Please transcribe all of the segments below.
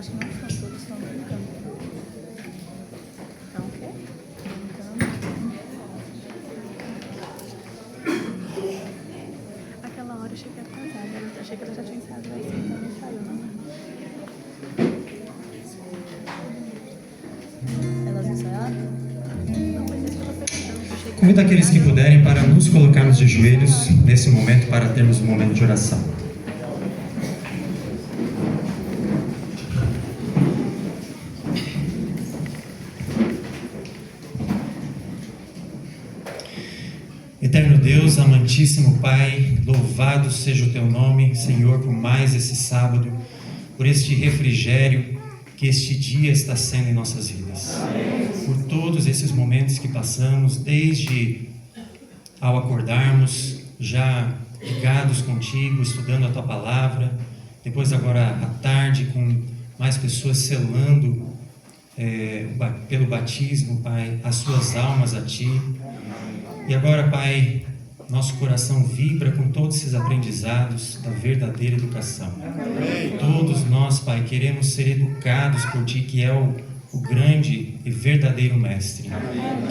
acho que não são todos, são americanos. Então, o quê? Aquela hora eu achei que ia casar, né? Eu achei que ela já tinha ensaiado, mas então não saiu, não. Elas ensaiaram? Não, mas isso que eu tô perguntando. Convido aqueles que puderem para nos colocarmos de joelhos nesse momento para termos um momento de oração. Eterno Deus, amantíssimo Pai, louvado seja o Teu nome, Senhor, por mais esse sábado, por este refrigério que este dia está sendo em nossas vidas. Por todos esses momentos que passamos, desde ao acordarmos, já ligados contigo, estudando a Tua Palavra, depois agora à tarde com mais pessoas selando pelo batismo, Pai, as suas almas a Ti. E agora, Pai, nosso coração vibra com todos esses aprendizados da verdadeira educação. Todos nós, Pai, queremos ser educados por Ti, que é o grande e verdadeiro Mestre.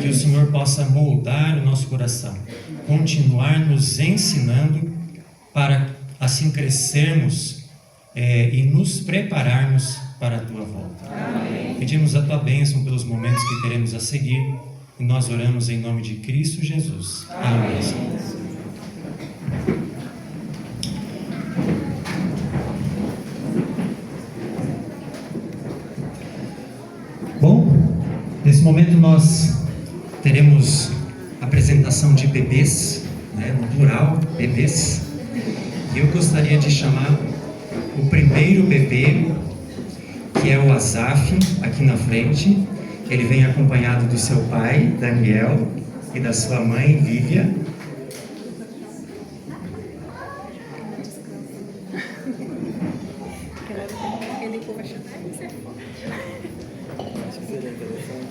Que o Senhor possa moldar o nosso coração, continuar nos ensinando para assim crescermos e nos prepararmos para a Tua volta. Pedimos a Tua bênção pelos momentos que teremos a seguir. E nós oramos em nome de Cristo Jesus. Amém. Bom, nesse momento nós teremos apresentação de bebês, no plural, bebês. E eu gostaria de chamar o primeiro bebê, que é o Asaf, aqui na frente. Ele vem acompanhado do seu pai, Daniel, e da sua mãe, Lívia. Acho que seria interessante.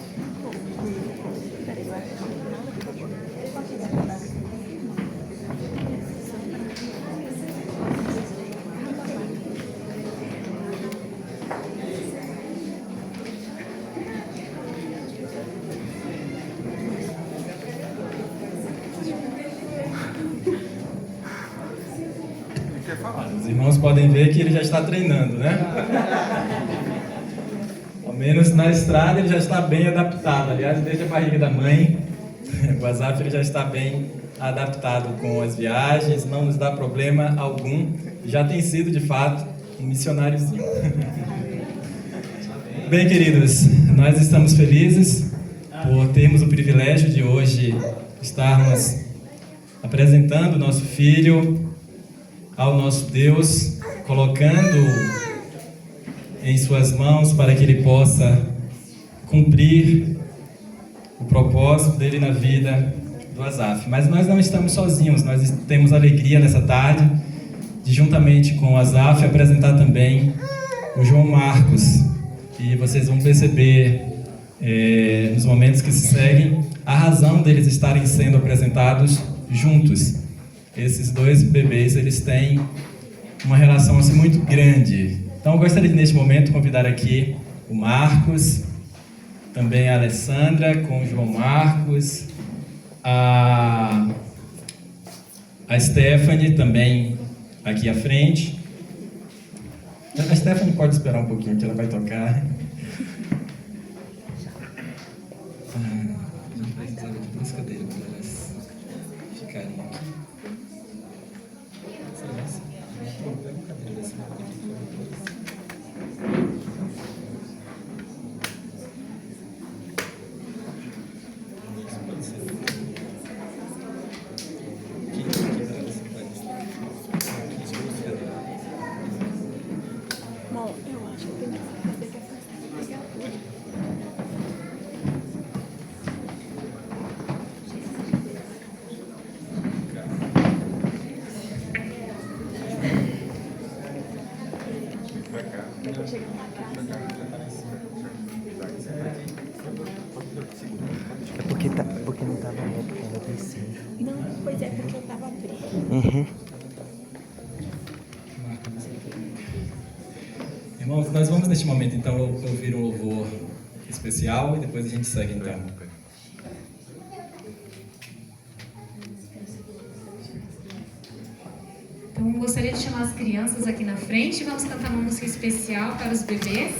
Os irmãos podem ver que ele já está treinando, né? Ao menos na estrada ele já está bem adaptado. Aliás, desde a barriga da mãe, o Asaf ele já está bem adaptado com as viagens, não nos dá problema algum. Já tem sido, de fato, um missionáriozinho. Bem, queridos, nós estamos felizes por termos o privilégio de hoje estarmos apresentando o nosso filho ao nosso Deus, colocando em suas mãos para que Ele possa cumprir o propósito dele na vida do Asaf. Mas nós não estamos sozinhos, nós temos alegria nessa tarde de, juntamente com o Asaf, apresentar também o João Marcos. E vocês vão perceber nos momentos que se seguem a razão deles estarem sendo apresentados juntos. Esses dois bebês, eles têm uma relação assim muito grande. Então eu gostaria de, neste momento, convidar aqui o Marcos, também a Alessandra com o João Marcos, a Stephanie também aqui à frente. A Stephanie pode esperar um pouquinho que ela vai tocar. A gente precisava de duas cadeiras para elas ficarem aqui. Pega uma cadeira desse lado aqui, isso pode ser. Bom, eu acho que tem que fazer pegar tudo. É porque não estava reto, estava descendo. Não, pois é, porque eu tava abrindo. Uhum. Irmãos, nós vamos neste momento então ouvir um louvor especial e depois a gente segue então. Então, gostaria de chamar as crianças aqui na frente. Vamos cantar uma música especial para os bebês.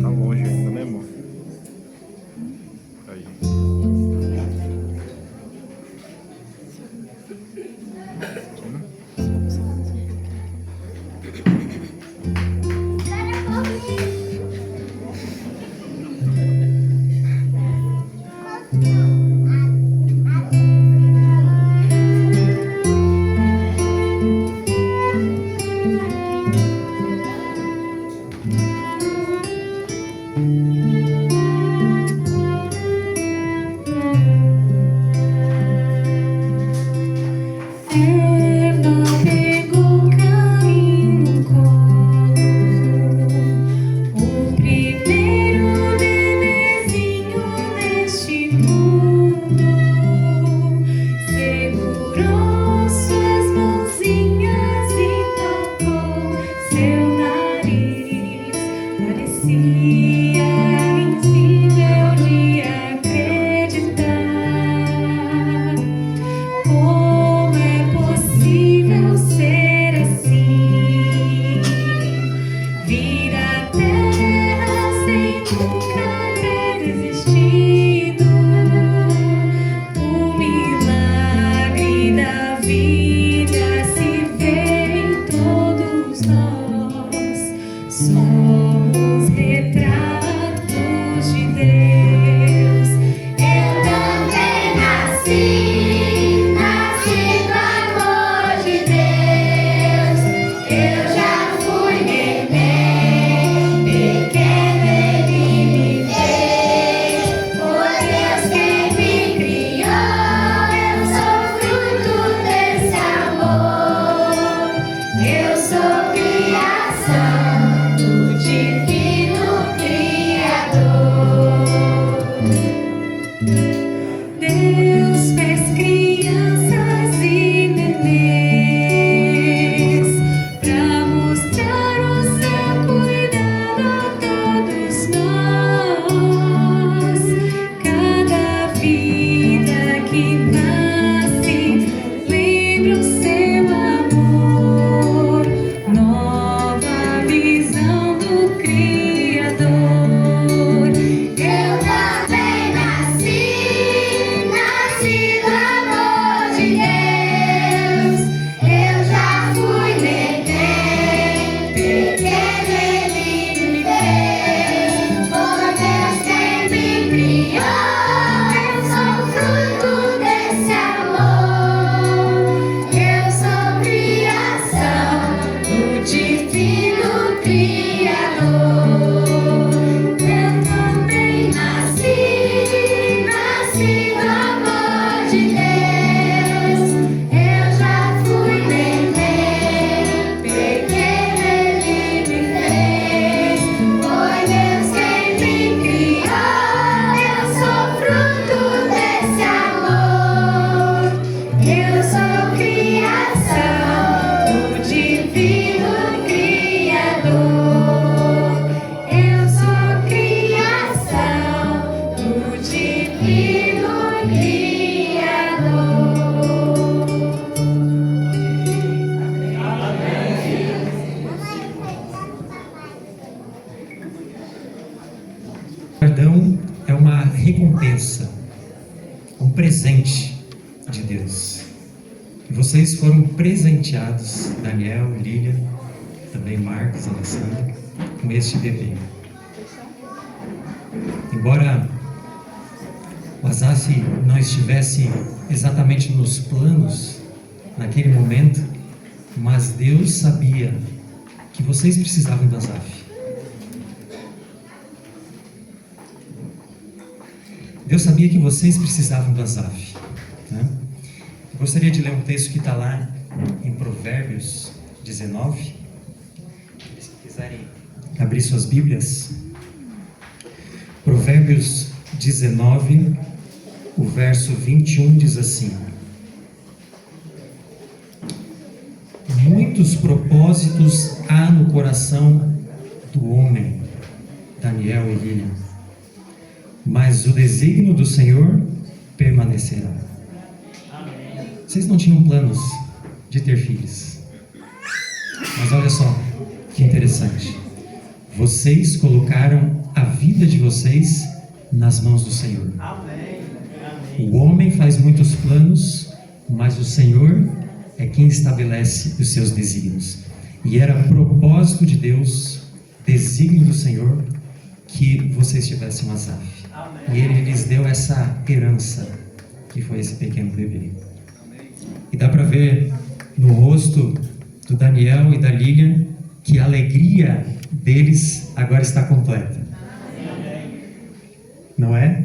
Tá longe ainda, né, amor? Aí. Perdão é uma recompensa. um presente de Deus. E vocês foram presenteados, Daniel, Lília, também Marcos, Alessandro, com este bebê. Embora o Asaf não estivesse exatamente nos planos naquele momento, mas Deus sabia que vocês precisavam do Asaf. Deus sabia que vocês precisavam do Asaf, né? Eu gostaria de ler um texto que está lá em Provérbios 19. Se quiserem abrir suas Bíblias. Provérbios 19, o verso 21 diz assim: muitos propósitos há no coração do homem, Daniel e Lília, mas o desígnio do Senhor permanecerá. Vocês não tinham planos de ter filhos, mas olha só que interessante. Vocês colocaram a vida de vocês nas mãos do Senhor. O homem faz muitos planos, mas o Senhor é quem estabelece os seus desígnios. E era propósito de Deus, desígnio do Senhor, que vocês tivessem um Asaf. E Ele lhes deu essa herança, que foi esse pequeno bebê. E dá para ver no rosto do Daniel e da Lília que a alegria deles agora está completa. Não é?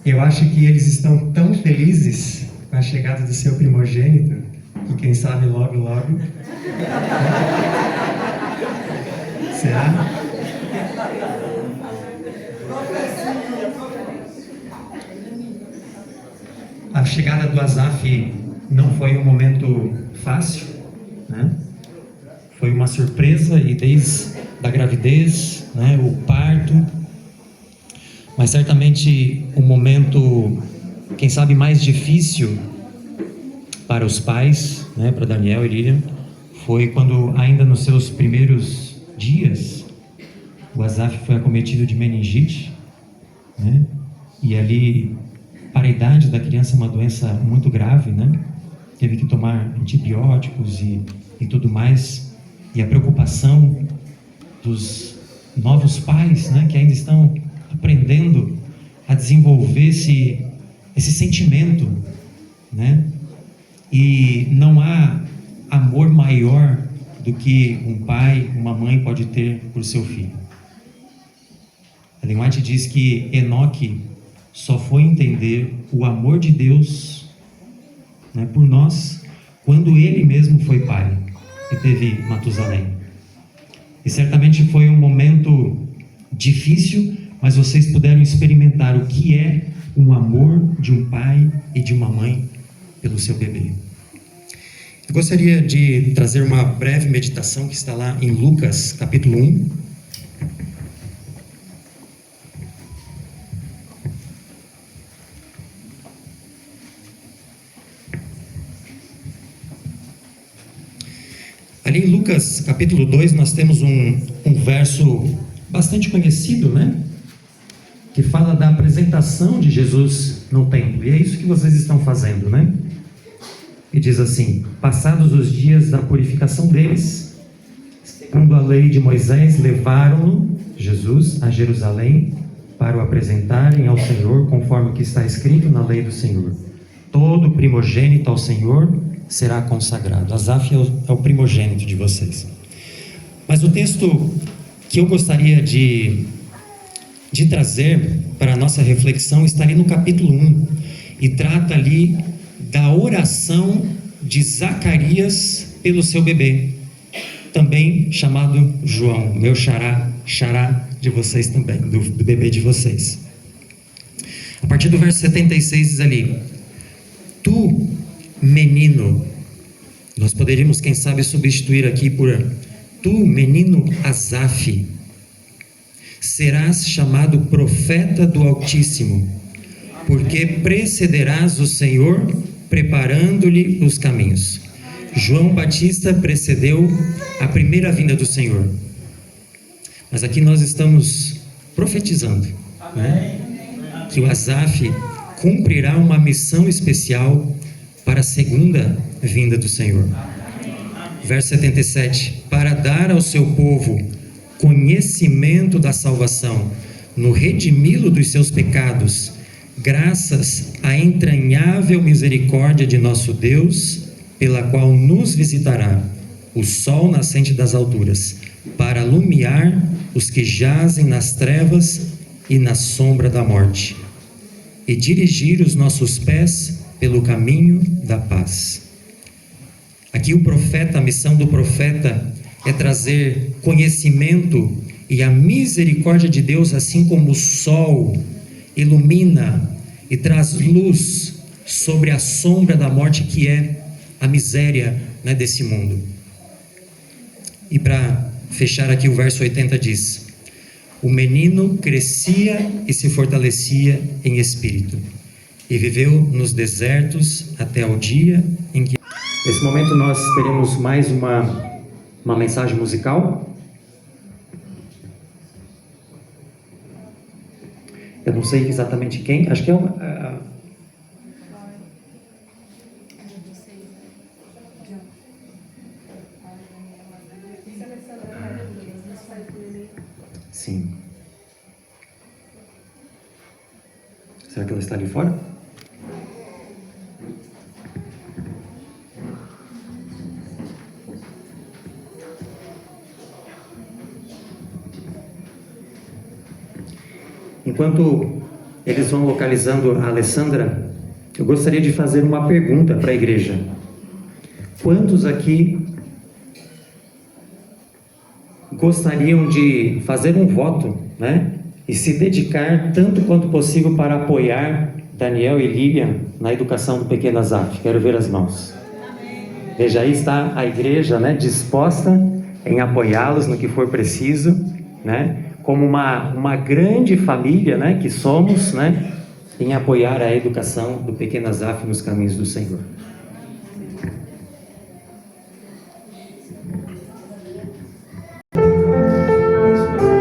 Eu acho que eles estão tão felizes com a chegada do seu primogênito, que quem sabe logo, logo... Será? A chegada do Asaf não foi um momento fácil, né? Foi uma surpresa, e desde a gravidez, né, o parto, mas certamente um momento, quem sabe, mais difícil para os pais, né, para Daniel e Lília, foi quando ainda nos seus primeiros dias o Asaf foi acometido de meningite, né? E ali, para a idade da criança, uma doença muito grave, né? Teve que tomar antibióticos e tudo mais. E a preocupação dos novos pais, né? Que ainda estão aprendendo a desenvolver esse sentimento, né? E não há amor maior do que um pai, uma mãe pode ter por seu filho. Ellen White diz que Enoque só foi entender o amor de Deus, né, por nós, quando ele mesmo foi pai e teve Matusalém. E certamente foi um momento difícil, mas vocês puderam experimentar o que é um amor de um pai e de uma mãe pelo seu bebê. Eu gostaria de trazer uma breve meditação que está lá em Lucas, capítulo 1. Ali em Lucas, capítulo 2, nós temos um verso bastante conhecido, né? Que fala da apresentação de Jesus no templo. E é isso que vocês estão fazendo, né? E diz assim: passados os dias da purificação deles, segundo a lei de Moisés, levaram-no, Jesus, a Jerusalém, para o apresentarem ao Senhor, conforme o que está escrito na lei do Senhor. Todo primogênito ao Senhor será consagrado. Asaf é o primogênito de vocês. Mas o texto que eu gostaria de trazer para a nossa reflexão está ali no capítulo 1 e trata ali da oração de Zacarias pelo seu bebê, também chamado João, meu xará de vocês também, do bebê de vocês. A partir do verso 76 diz ali: tu, menino, nós poderíamos, quem sabe, substituir aqui por tu, menino Asaf, serás chamado profeta do Altíssimo, porque precederás o Senhor, preparando-lhe os caminhos. João Batista precedeu a primeira vinda do Senhor. Mas aqui nós estamos profetizando, né? Que o Asaf cumprirá uma missão especial para a segunda vinda do Senhor. Verso 77, para dar ao seu povo conhecimento da salvação, no redimi-lo dos seus pecados, graças à entranhável misericórdia de nosso Deus, pela qual nos visitará o sol nascente das alturas, para alumiar os que jazem nas trevas e na sombra da morte, e dirigir os nossos pés pelo caminho da paz. Aqui a missão do profeta é trazer conhecimento e a misericórdia de Deus, assim como o sol ilumina e traz luz sobre a sombra da morte, que é a miséria, né, desse mundo. E para fechar aqui, o verso 80 diz: o menino crescia e se fortalecia em espírito, e viveu nos desertos até o dia em que... Nesse momento nós teremos mais uma mensagem musical. Eu não sei exatamente quem, acho que é uma... Sim. Será que ela está ali fora? Enquanto eles vão localizando a Alessandra, eu gostaria de fazer uma pergunta para a igreja. Quantos aqui gostariam de fazer um voto, né? E se dedicar tanto quanto possível para apoiar Daniel e Lilian na educação do pequeno Azaf? Quero ver as mãos. Veja, aí está a igreja, né, disposta em apoiá-los no que for preciso, né? Como uma grande família, né, que somos, né, em apoiar a educação do pequeno Azaf nos caminhos do Senhor. Abençoa você.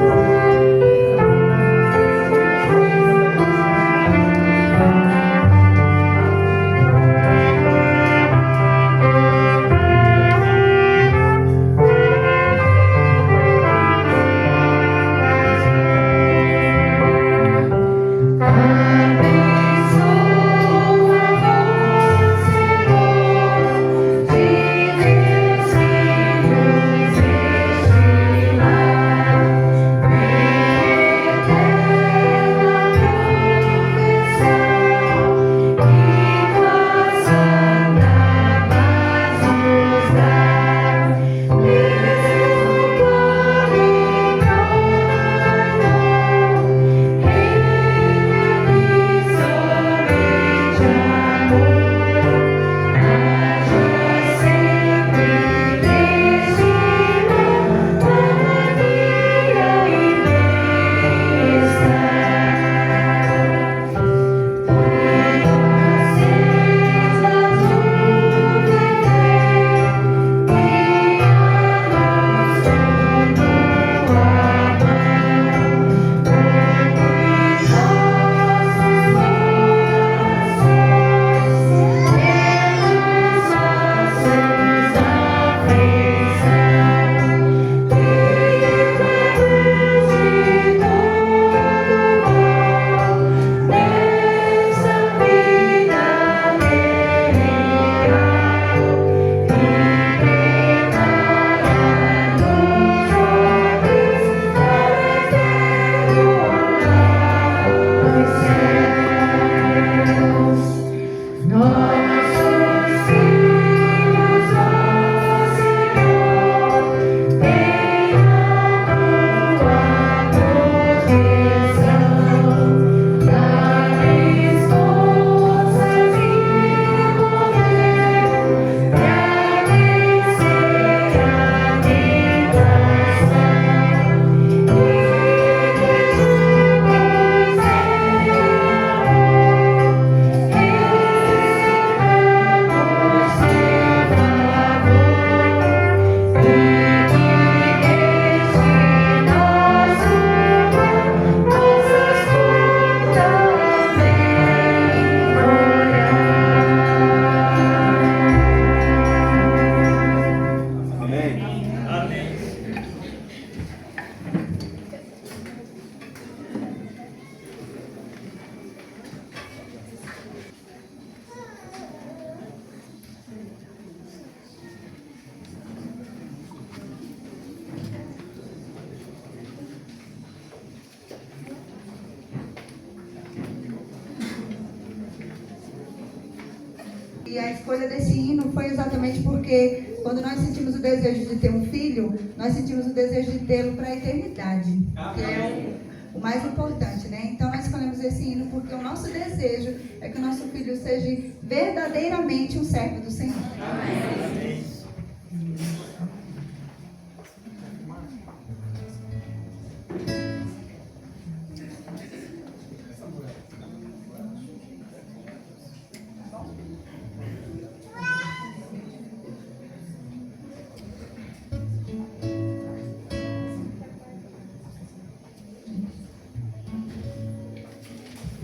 E a escolha desse hino foi exatamente porque quando nós sentimos o desejo de ter um filho, nós sentimos o desejo de tê-lo para a eternidade, que é o mais importante, né? Então nós escolhemos esse hino porque o nosso desejo é que o nosso filho seja verdadeiramente um servo do Senhor. Amém.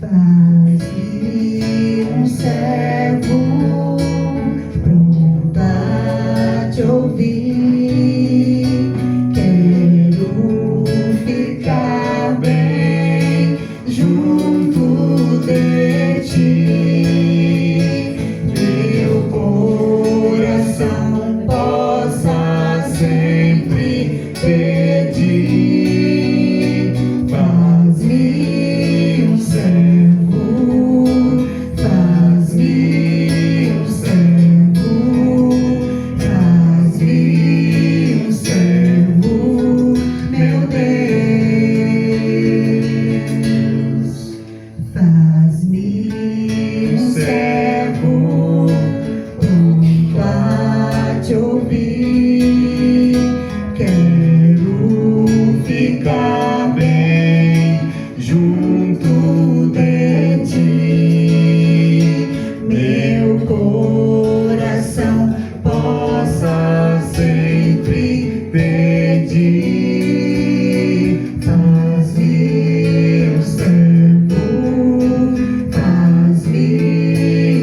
Faz-me um servo pronto a te ouvir. Quero ficar bem junto de ti. Meu coração possa sempre pedir. Faz-me um servo, faz-me um servo, faz-me um servo, meu Deus. Faz-me um servo, pronto a te ouvir. Quero ficar bem junto de ti. Meu coração possa sempre pedir. Faz-me um servo, faz-me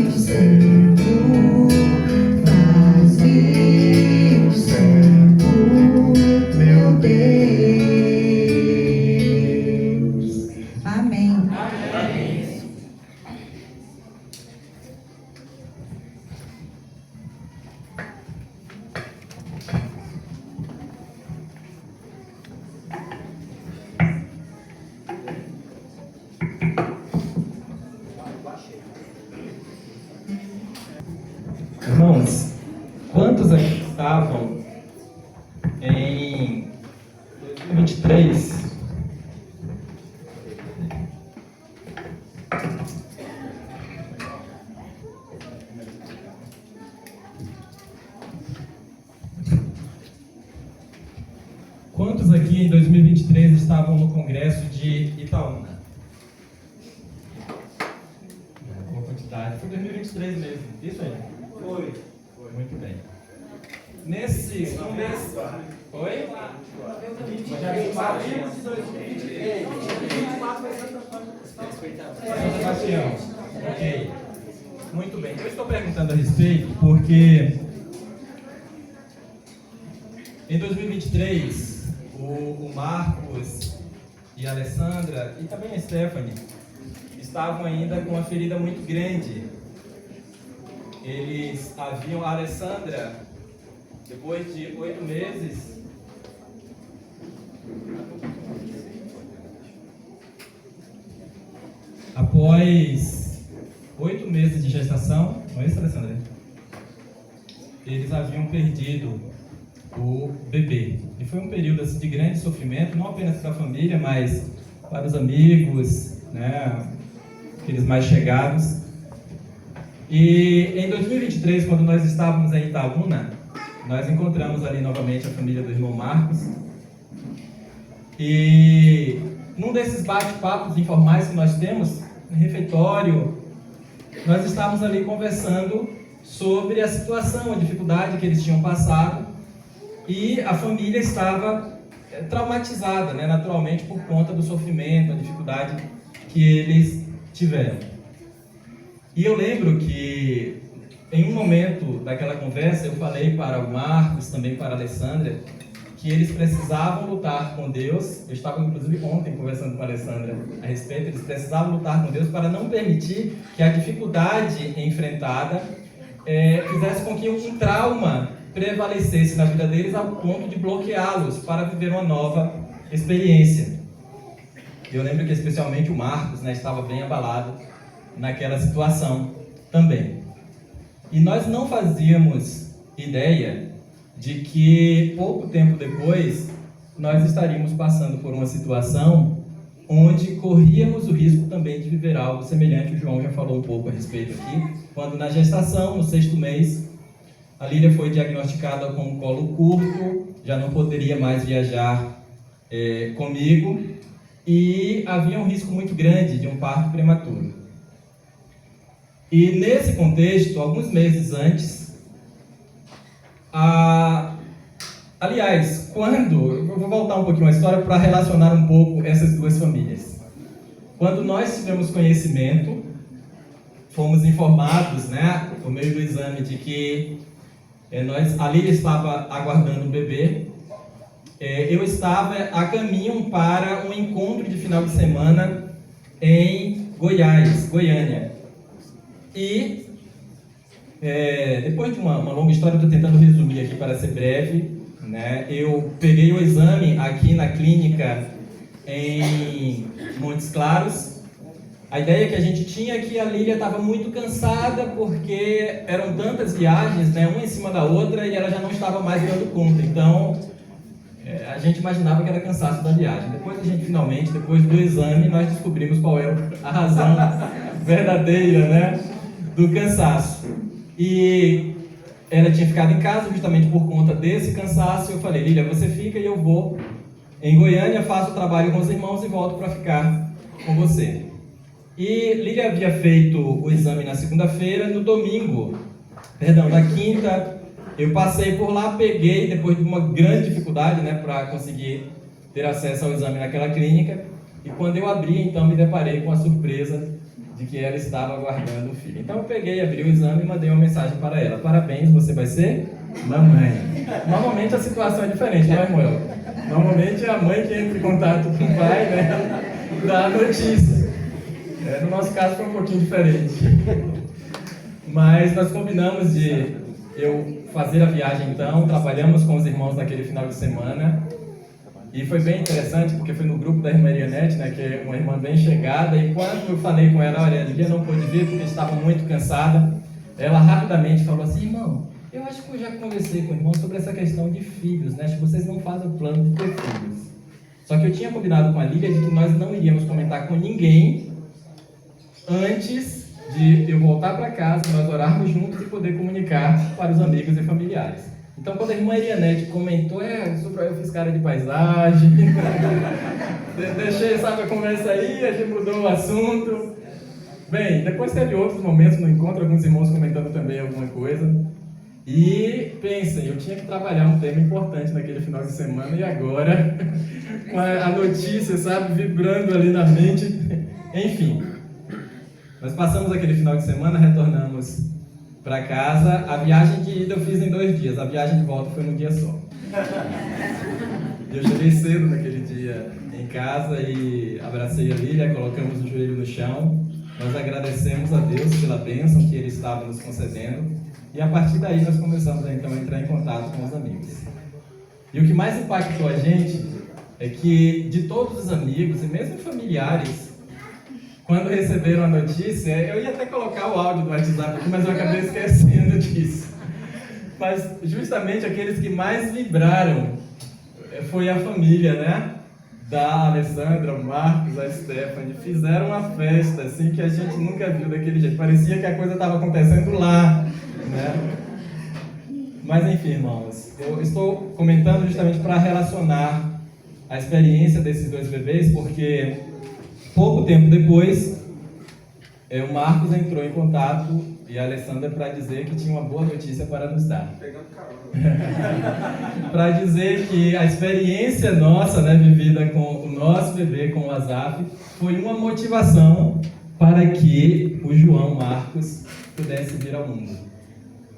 um servo, faz-me um servo, meu Deus. Amém. Irmãos, quantos aqui estavam em 2023? Quantos aqui em 2023 estavam no Congresso de Itaúna? Boa quantidade. Foi 2023 mesmo. Isso aí? Foi. Muito bem. Nesse congresso. Oi? Sebastião. Ok. Muito bem. Eu estou perguntando a respeito porque em 2023 o Marcos e a Alessandra e também a Stephanie estavam ainda com uma ferida muito grande. Eles haviam, a Alessandra, depois de 8 meses, após 8 meses de gestação, não é isso, Alessandra? Eles haviam perdido o bebê. E foi um período assim, de grande sofrimento, não apenas para a família, mas para os amigos, né, aqueles mais chegados. E em 2023, quando nós estávamos em Itaúna, nós encontramos ali novamente a família do irmão Marcos. E num desses bate-papos informais que nós temos, no refeitório, nós estávamos ali conversando sobre a situação, a dificuldade que eles tinham passado. E a família estava traumatizada, né, naturalmente, por conta do sofrimento, a dificuldade que eles tiveram. E eu lembro que, em um momento daquela conversa, eu falei para o Marcos, também para a Alessandra, que eles precisavam lutar com Deus. Eu estava, inclusive, ontem conversando com a Alessandra a respeito. Eles precisavam lutar com Deus para não permitir que a dificuldade enfrentada fizesse com que um trauma prevalecesse na vida deles ao ponto de bloqueá-los para viver uma nova experiência. Eu lembro que especialmente o Marcos, né, estava bem abalado naquela situação também. E nós não fazíamos ideia de que pouco tempo depois nós estaríamos passando por uma situação onde corríamos o risco também de viver algo semelhante. O João já falou um pouco a respeito aqui, quando na gestação, no 6º mês, a Lília foi diagnosticada com um colo curto, já não poderia mais viajar comigo, e havia um risco muito grande de um parto prematuro. E nesse contexto, alguns meses antes, aliás, eu vou voltar um pouquinho a história para relacionar um pouco essas duas famílias. Quando nós tivemos conhecimento, fomos informados, né, por meio do exame, de que a Lília estava aguardando um bebê. Eu estava a caminho para um encontro de final de semana em Goiânia. E depois de uma longa história, estou tentando resumir aqui para ser breve, né? Eu peguei o exame aqui na clínica em Montes Claros. A ideia que a gente tinha é que a Lília estava muito cansada, porque eram tantas viagens, né, uma em cima da outra, e ela já não estava mais dando conta. Então, a gente imaginava que era cansaço da viagem. Depois finalmente, depois do exame, nós descobrimos qual era a razão verdadeira, né, do cansaço. E ela tinha ficado em casa justamente por conta desse cansaço. Eu falei: Lília, você fica e eu vou em Goiânia, faço o trabalho com os irmãos e volto para ficar com você. E Lília havia feito o exame na segunda-feira. Na quinta, eu passei por lá, peguei, depois de uma grande dificuldade, né, para conseguir ter acesso ao exame naquela clínica. E quando eu abri, então, me deparei com a surpresa de que ela estava aguardando o filho. Então eu peguei, abri o exame e mandei uma mensagem para ela: parabéns, você vai ser mamãe. Normalmente a situação é diferente, não é, Samuel? Normalmente é a mãe que entra em contato com o pai, né, dá a notícia. No nosso caso foi um pouquinho diferente. Mas nós combinamos de eu fazer a viagem, então, trabalhamos com os irmãos naquele final de semana. E foi bem interessante, porque foi no grupo da irmã Elianete, né, que é uma irmã bem chegada, e quando eu falei com ela: olha, a Lília não pôde vir porque estava muito cansada, ela rapidamente falou assim: irmão, eu acho que eu já conversei com o irmão sobre essa questão de filhos, né, acho que vocês não fazem o plano de ter filhos. Só que eu tinha combinado com a Lília de que nós não iríamos comentar com ninguém antes de eu voltar para casa, nós orarmos juntos e poder comunicar para os amigos e familiares. Então, quando a irmã Elianete comentou: eu fiz cara de paisagem, deixei, sabe, a conversa aí, a gente mudou o assunto. Bem, depois teve outros momentos no encontro, alguns irmãos comentando também alguma coisa. E pensem, eu tinha que trabalhar um tema importante naquele final de semana, e agora, com a notícia, sabe, vibrando ali na mente. Enfim, nós passamos aquele final de semana, retornamos para casa. A viagem de ida eu fiz em 2 dias, a viagem de volta foi num dia só. Eu cheguei cedo naquele dia em casa e abracei a Lília, colocamos o joelho no chão. Nós agradecemos a Deus pela bênção que Ele estava nos concedendo, e a partir daí nós começamos então a entrar em contato com os amigos. E o que mais impactou a gente é que, de todos os amigos e mesmo familiares, quando receberam a notícia, eu ia até colocar o áudio do WhatsApp aqui, mas eu acabei esquecendo disso. Mas justamente aqueles que mais vibraram foi a família, né? Da Alessandra, o Marcos, a Stephanie. Fizeram uma festa assim que a gente nunca viu daquele jeito. Parecia que a coisa estava acontecendo lá, né? Mas enfim, irmãos, eu estou comentando justamente para relacionar a experiência desses 2 bebês, porque pouco tempo depois, o Marcos entrou em contato e a Alessandra para dizer que tinha uma boa notícia para nos dar. Para dizer que a experiência nossa, né, vivida com o nosso bebê, com o Azaf, foi uma motivação para que o João Marcos pudesse vir ao mundo.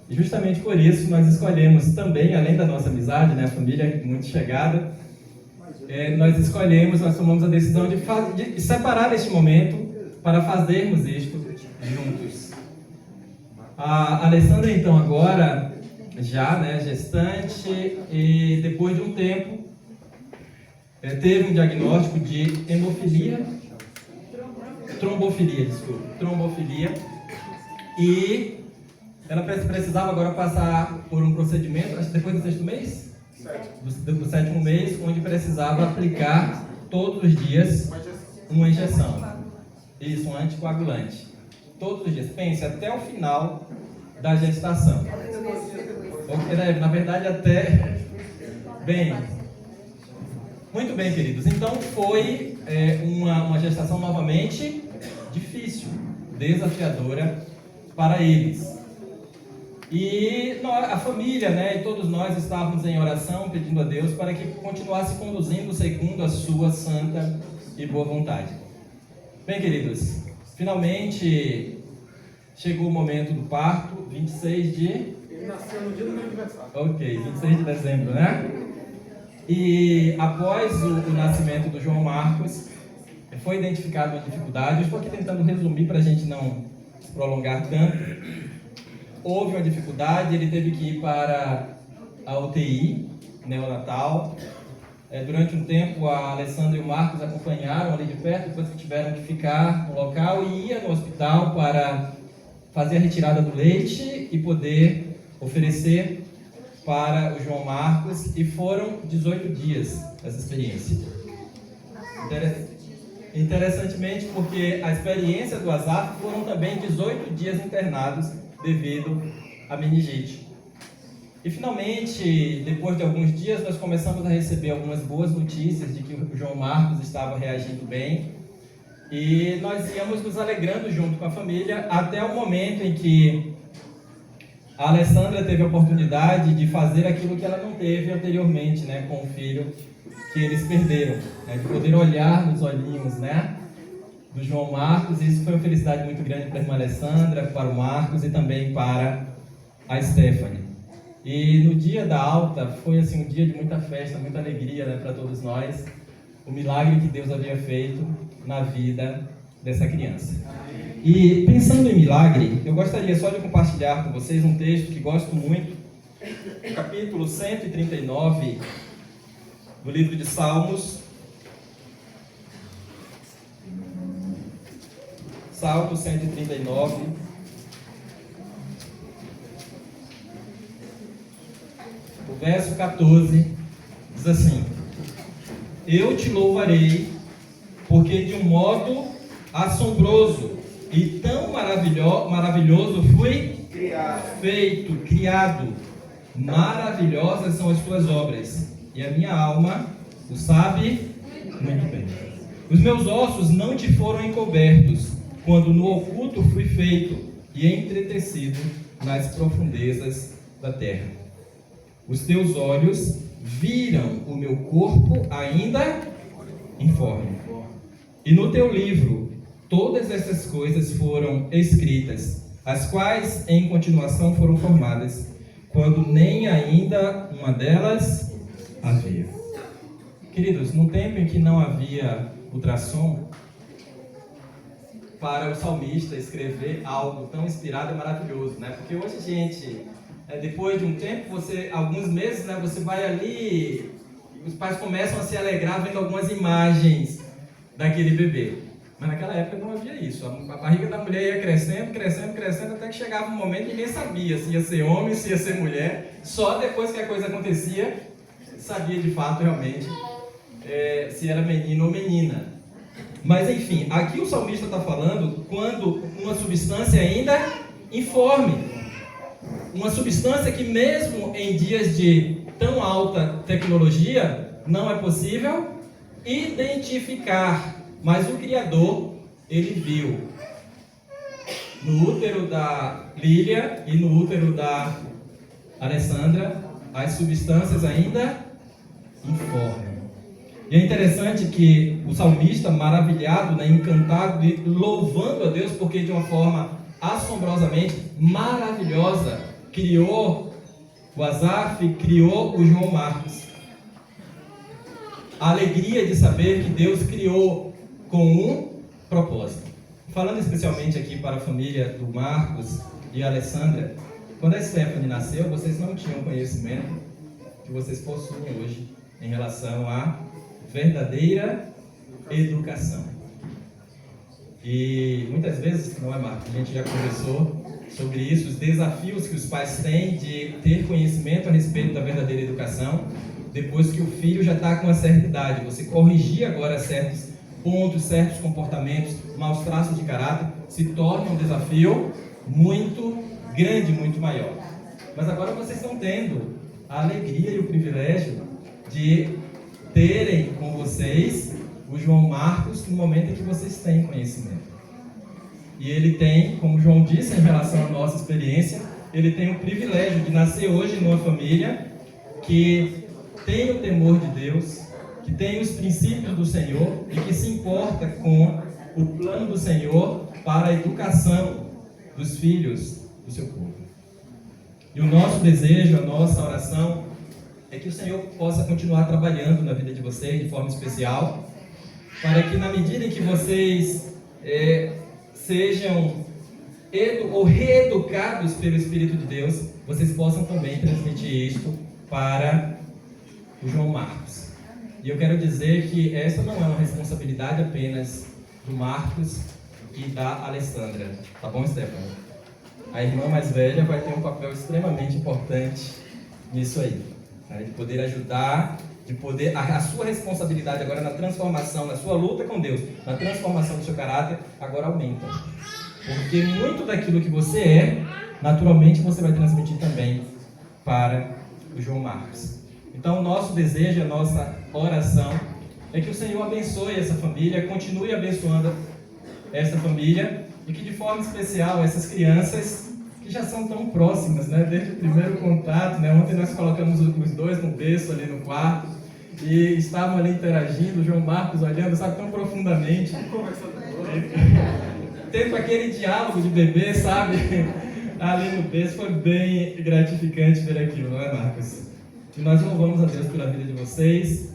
E justamente por isso nós escolhemos também, além da nossa amizade, né, a família muito chegada, nós tomamos a decisão de separar este momento para fazermos isto juntos. A Alessandra, então, agora, já, né, gestante, e depois de um tempo, teve um diagnóstico de trombofilia, e ela precisava agora passar por um procedimento, acho que depois do 6º mês? Do 7º mês, onde precisava aplicar todos os dias uma injeção. Isso, um anticoagulante. Todos os dias. Pense, até o final da gestação. Na verdade, até... Bem... Muito bem, queridos. Então, foi uma gestação novamente difícil, desafiadora para eles. E a família, né, e todos nós estávamos em oração pedindo a Deus para que continuasse conduzindo segundo a sua santa e boa vontade. Bem, queridos, finalmente chegou o momento do parto, 26 de... Ele nasceu no dia do meu aniversário. Ok, 26 de dezembro, né? E após o nascimento do João Marcos, foi identificada uma dificuldade. Eu estou aqui tentando resumir para a gente não se prolongar tanto. Houve uma dificuldade, ele teve que ir para a UTI neonatal. Durante um tempo, a Alessandra e o Marcos acompanharam ali de perto, depois que tiveram que ficar no local e ia no hospital para fazer a retirada do leite e poder oferecer para o João Marcos, e foram 18 dias essa experiência. Interessantemente, porque a experiência do Azaf foram também 18 dias internados devido à meningite. E finalmente, depois de alguns dias, nós começamos a receber algumas boas notícias de que o João Marcos estava reagindo bem, e nós íamos nos alegrando junto com a família até o momento em que a Alessandra teve a oportunidade de fazer aquilo que ela não teve anteriormente, né, com o filho que eles perderam, né, de poder olhar nos olhinhos, né, do João Marcos. E isso foi uma felicidade muito grande para a irmã Alessandra, para o Marcos e também para a Stephanie. E no dia da alta foi assim um dia de muita festa, muita alegria, né, para todos nós, o milagre que Deus havia feito na vida dessa criança. E pensando em milagre, eu gostaria só de compartilhar com vocês um texto que gosto muito, o capítulo 139 do livro de Salmos. Salmo 139. O verso 14 diz assim: Eu te louvarei, porque de um modo assombroso e tão maravilhoso fui criado. Maravilhosas são as tuas obras, e a minha alma o sabe muito bem. Os meus ossos não te foram encobertos, quando no oculto fui feito e entretecido nas profundezas da terra. Os teus olhos viram o meu corpo ainda informe. E no teu livro todas essas coisas foram escritas, as quais em continuação foram formadas, quando nem ainda uma delas havia. Queridos, num tempo em que não havia ultrassom, para o salmista escrever algo tão inspirado e maravilhoso, né? Porque hoje, gente, depois de um tempo, alguns meses, né, você vai ali, os pais começam a se alegrar vendo algumas imagens daquele bebê. Mas naquela época não havia isso. A barriga da mulher ia crescendo, até que chegava um momento que ninguém sabia se ia ser homem, se ia ser mulher. Só depois que a coisa acontecia, sabia de fato realmente se era menino ou menina. Mas enfim, aqui o salmista está falando quando uma substância ainda informe. Uma substância que mesmo em dias de tão alta tecnologia, não é possível identificar. Mas o Criador, ele viu no útero da Lília e no útero da Alessandra as substâncias ainda informes. E é interessante que o salmista, maravilhado, né, encantado e louvando a Deus, porque de uma forma assombrosamente maravilhosa, criou o Azaf, criou o João Marcos. A alegria de saber que Deus criou com um propósito. Falando especialmente aqui para a família do Marcos e a Alessandra, quando a Stephanie nasceu, vocês não tinham conhecimento que vocês possuem hoje em relação à verdadeira educação. E muitas vezes, não é, Marcos? A gente já conversou sobre isso, os desafios que os pais têm de ter conhecimento a respeito da verdadeira educação, depois que o filho já está com uma certa idade. Você corrigir agora certos pontos, certos comportamentos, maus traços de caráter, se torna um desafio muito grande, muito maior. Mas agora vocês estão tendo a alegria e o privilégio de terem com vocês o João Marcos no momento em que vocês têm conhecimento. E ele tem, como o João disse em relação à nossa experiência, ele tem o privilégio de nascer hoje numa família que tem o temor de Deus, que tem os princípios do Senhor e que se importa com o plano do Senhor para a educação dos filhos do seu povo. E o nosso desejo, a nossa oração é que o Senhor possa continuar trabalhando na vida de vocês de forma especial, para que na medida em que vocês sejam reeducados pelo Espírito de Deus, vocês possam também transmitir isto para o João Marcos. E eu quero dizer que essa não é uma responsabilidade apenas do Marcos e da Alessandra. Tá bom, Stefano? A irmã mais velha vai ter um papel extremamente importante nisso aí. Tá? De poder ajudar, de poder... A sua responsabilidade agora na transformação, na sua luta com Deus, na transformação do seu caráter, agora aumenta. Porque muito daquilo que você é, naturalmente você vai transmitir também para o João Marcos. Então, o nosso desejo, a nossa oração é que o Senhor abençoe essa família, continue abençoando essa família e que de forma especial essas crianças que já são tão próximas, né? Desde o primeiro contato, né? Ontem nós colocamos os dois no berço ali no quarto e estavam ali interagindo, o João Marcos olhando, sabe, tão profundamente, tendo aquele diálogo de bebê, sabe, ali no berço. Foi bem gratificante ver aquilo, não é, Marcos? E nós louvamos a Deus pela vida de vocês,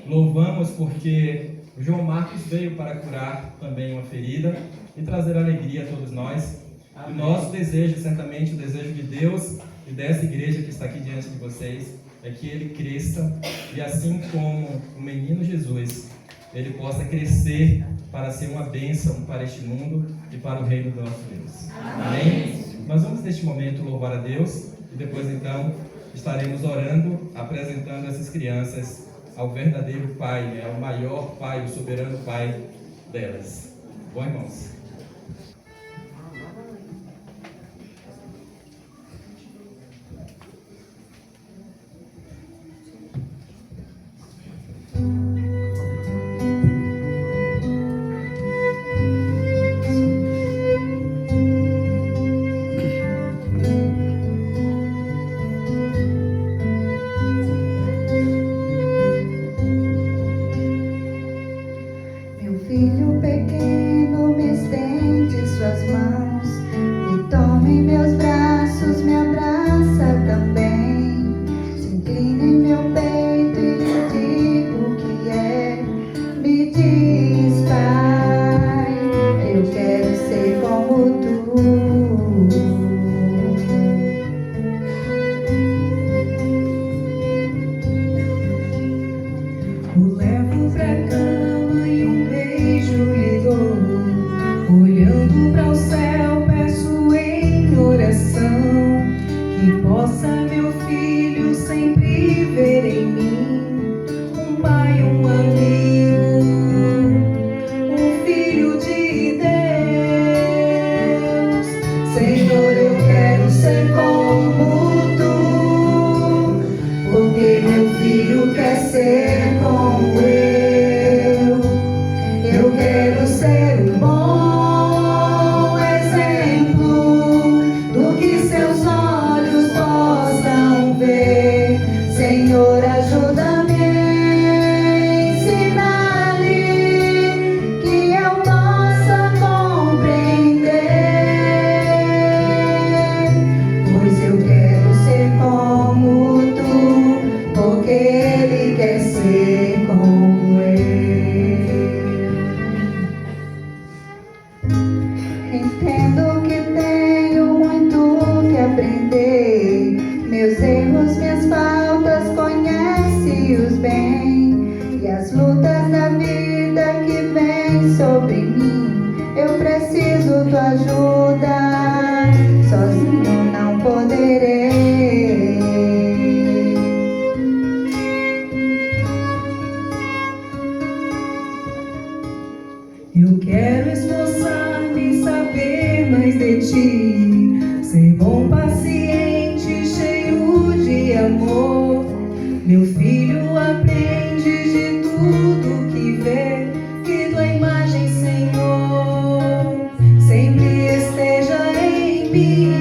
louvamos porque o João Marcos veio para curar também uma ferida e trazer alegria a todos nós. O nosso desejo, certamente o desejo de Deus e dessa igreja que está aqui diante de vocês, é que ele cresça e assim como o menino Jesus, ele possa crescer para ser uma bênção para este mundo e para o reino do nosso Deus. Amém? Nós vamos neste momento louvar a Deus e depois então estaremos orando, apresentando essas crianças ao verdadeiro Pai, ao maior Pai, o soberano Pai delas. Bom, irmãos? Meu filho pequeno, me estende suas mãos, me toma em meus braços, me abraça também. Se inclina em meu peito e lhe digo o que é. Me diz, Pai, eu quero ser como tu. O levo pra cama e um beijo lhe dou. Olhando para o céu, peço em oração que possa meu filho sempre ver em mim um pai, um amigo, um filho de Deus. Senhor, eu quero ser como tu, porque meu filho quer ser como eu. Eu quero ser um bom exemplo do que seus olhos possam ver. Senhor, ajuda-me a ensinar-lhe que eu possa compreender, pois eu quero ser como tu, porque ele quer ser como ti. Ser bom, paciente, cheio de amor. Meu filho aprende de tudo que vê, que tua imagem, Senhor, sempre esteja em mim.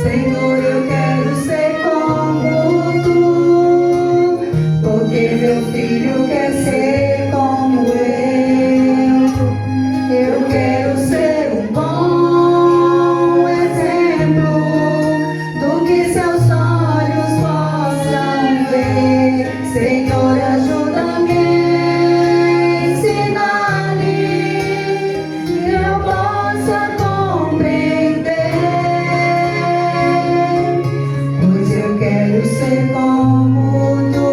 Senhor, eu quero ser como tu, porque meu filho quer ser como eu quero ser um bom exemplo do que seus olhos possam ver. Senhor, ajuda-me a ensinar-lhe que eu possa compreender, pois eu quero ser como tu,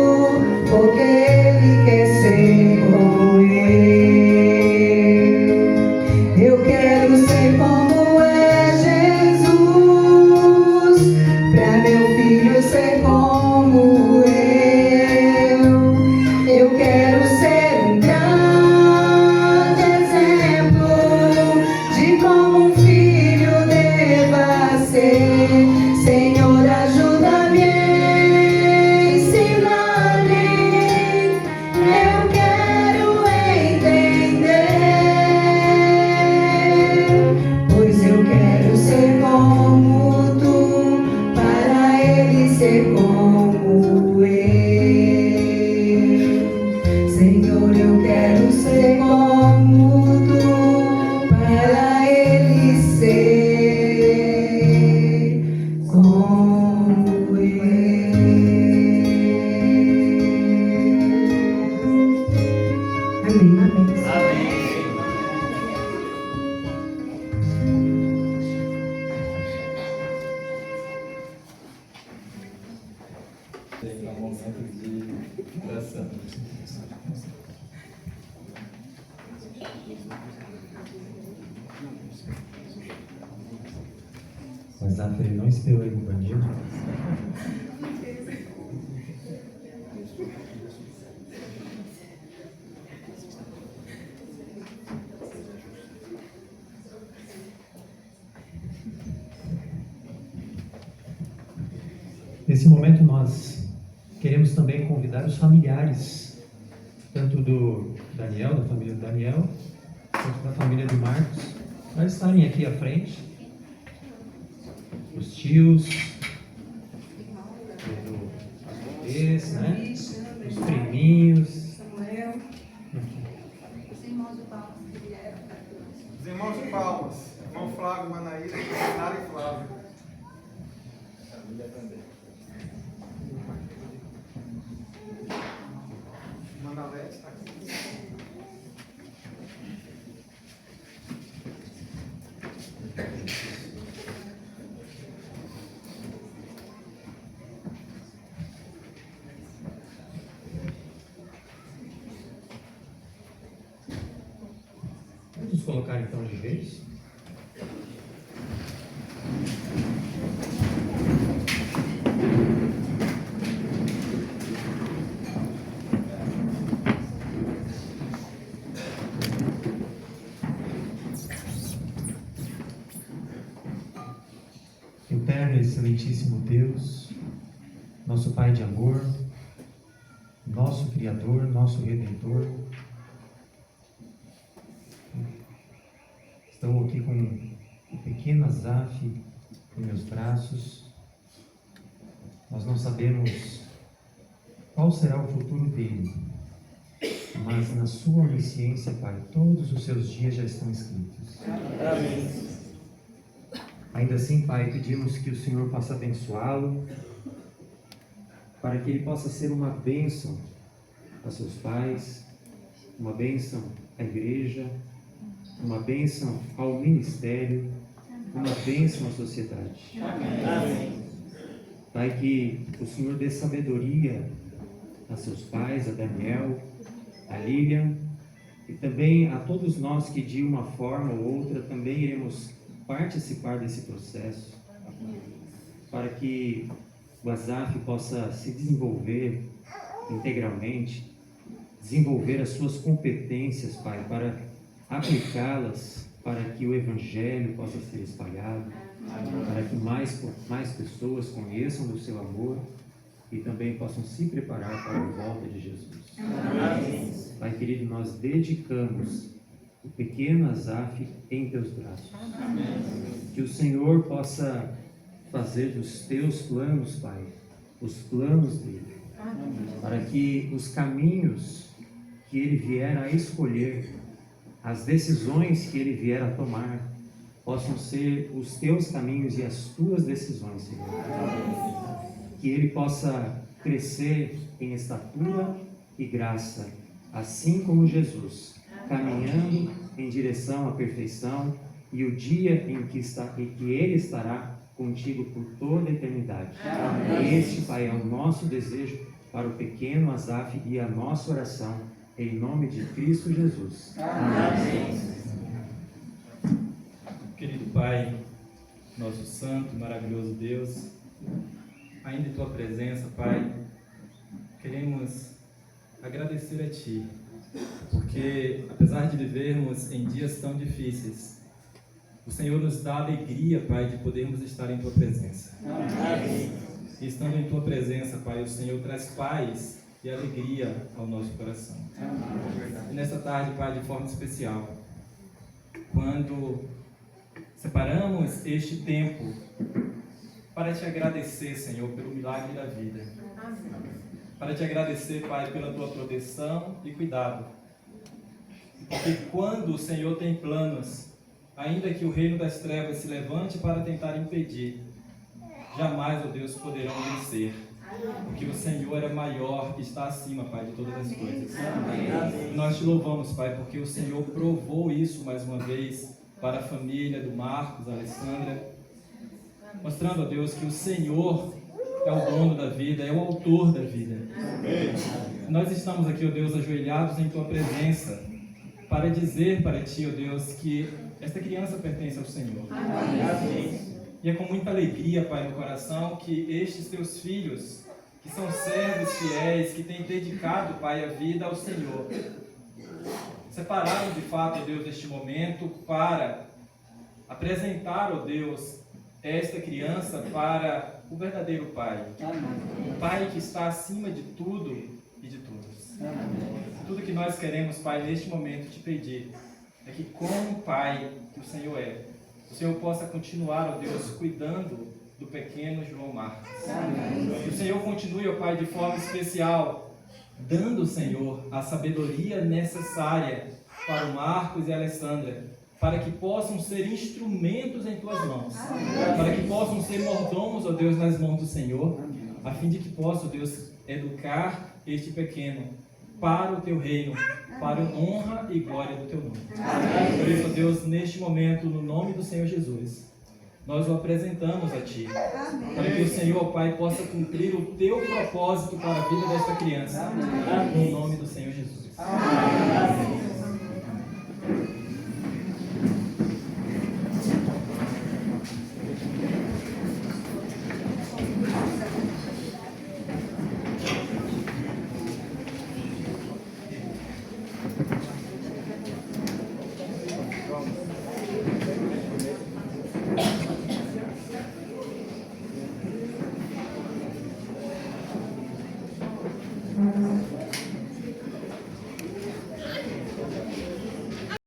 porque ele quer ser como eu quero ser como é Jesus, pra meu filho ser como eu quero ser um grande exemplo de como um filho deva ser. Senhor, ajuda-me a ensinar-lhe, eu quero entender, pois eu quero ser como tu, para ele ser como eu. Senhor, eu quero ser como tu, para ele ser como eu. Amém. Tem um momento de oração. Mas Zafra, ele não esperou aí no bandido. Nesse momento nós queremos também convidar os familiares, tanto do Daniel, da família do Daniel, quanto da família do Marcos, para estarem aqui à frente. Os tios, os bebês, né? Os priminhos. Samuel, os irmãos de Paulo que vieram. Os irmãos de Palmas, irmão Flávio, Manaíra, Nara e Flávio. Manalete está aqui. Vamos colocar então de vez. Eterno e excelentíssimo Deus, nosso Pai de amor, nosso Criador, nosso Redentor, estou aqui com o pequeno Azaf em meus braços. Nós não sabemos qual será o futuro dele, mas na sua onisciência, Pai, todos os seus dias já estão escritos. Amém. Ainda assim, Pai, pedimos que o Senhor possa abençoá-lo, para que ele possa ser uma bênção a seus pais, uma bênção à igreja, uma bênção ao ministério, uma bênção à sociedade. Amém. Pai, que o Senhor dê sabedoria a seus pais, a Daniel, a Lilian, e também a todos nós que de uma forma ou outra também iremos participar desse processo, para que o Azaf possa se desenvolver integralmente, desenvolver as suas competências, Pai, para aplicá-las para que o Evangelho possa ser espalhado, para que mais pessoas conheçam do seu amor e também possam se preparar para a volta de Jesus. Pai querido, nós dedicamos o pequeno Asaf em teus braços. Que o Senhor possa fazer dos teus planos, Pai, os planos dele, para que os caminhos que ele vier a escolher, as decisões que ele vier a tomar, possam ser os teus caminhos e as tuas decisões, Senhor. Que ele possa crescer em estatura e graça, assim como Jesus, caminhando em direção à perfeição e o dia em que ele estará contigo por toda a eternidade. Este, Pai, é o nosso desejo para o pequeno Asaf e a nossa oração, em nome de Cristo Jesus. Amém. Querido Pai, nosso santo, maravilhoso Deus, ainda em Tua presença, Pai, queremos agradecer a Ti, porque apesar de vivermos em dias tão difíceis, o Senhor nos dá alegria, Pai, de podermos estar em Tua presença. E estando em Tua presença, Pai, o Senhor traz paz e alegria ao nosso coração. E nesta tarde, Pai, de forma especial, quando separamos este tempo para Te agradecer, Senhor, pelo milagre da vida. Para Te agradecer, Pai, pela Tua proteção e cuidado. Porque quando o Senhor tem planos, ainda que o reino das trevas se levante para tentar impedir, jamais, ó Deus, poderão vencer. Porque o Senhor é maior e está acima, Pai, de todas as coisas. E nós Te louvamos, Pai, porque o Senhor provou isso mais uma vez para a família do Marcos, da Alessandra, mostrando, ó Deus, que o Senhor é o dono da vida, é o autor da vida. Nós estamos aqui, ó Deus, ajoelhados em Tua presença, para dizer para Ti, ó Deus, que esta criança pertence ao Senhor. E é com muita alegria, Pai, no coração, que estes Teus filhos, que são servos fiéis, que têm dedicado, Pai, a vida ao Senhor, separaram de fato, ó Deus, este momento para apresentar, ó Deus, esta criança para o verdadeiro Pai. O Pai que está acima de tudo e de todos. Tudo que nós queremos, Pai, neste momento Te pedir é que, como Pai que o Senhor é, o Senhor possa continuar, ó Deus, cuidando do pequeno João Marcos. Que o Senhor continue, ó Pai, de forma especial, dando, Senhor, a sabedoria necessária para o Marcos e a Alessandra, para que possam ser instrumentos em Tuas mãos, para que possam ser mordomos, ó Deus, nas mãos do Senhor, a fim de que possa, ó Deus, educar este pequeno para o Teu reino, para a honra e glória do Teu nome. Por isso, ó Deus, neste momento, no nome do Senhor Jesus, nós o apresentamos a Ti, para que o Senhor, ó Pai, possa cumprir o Teu propósito para a vida desta criança, no nome do Senhor Jesus. Amém.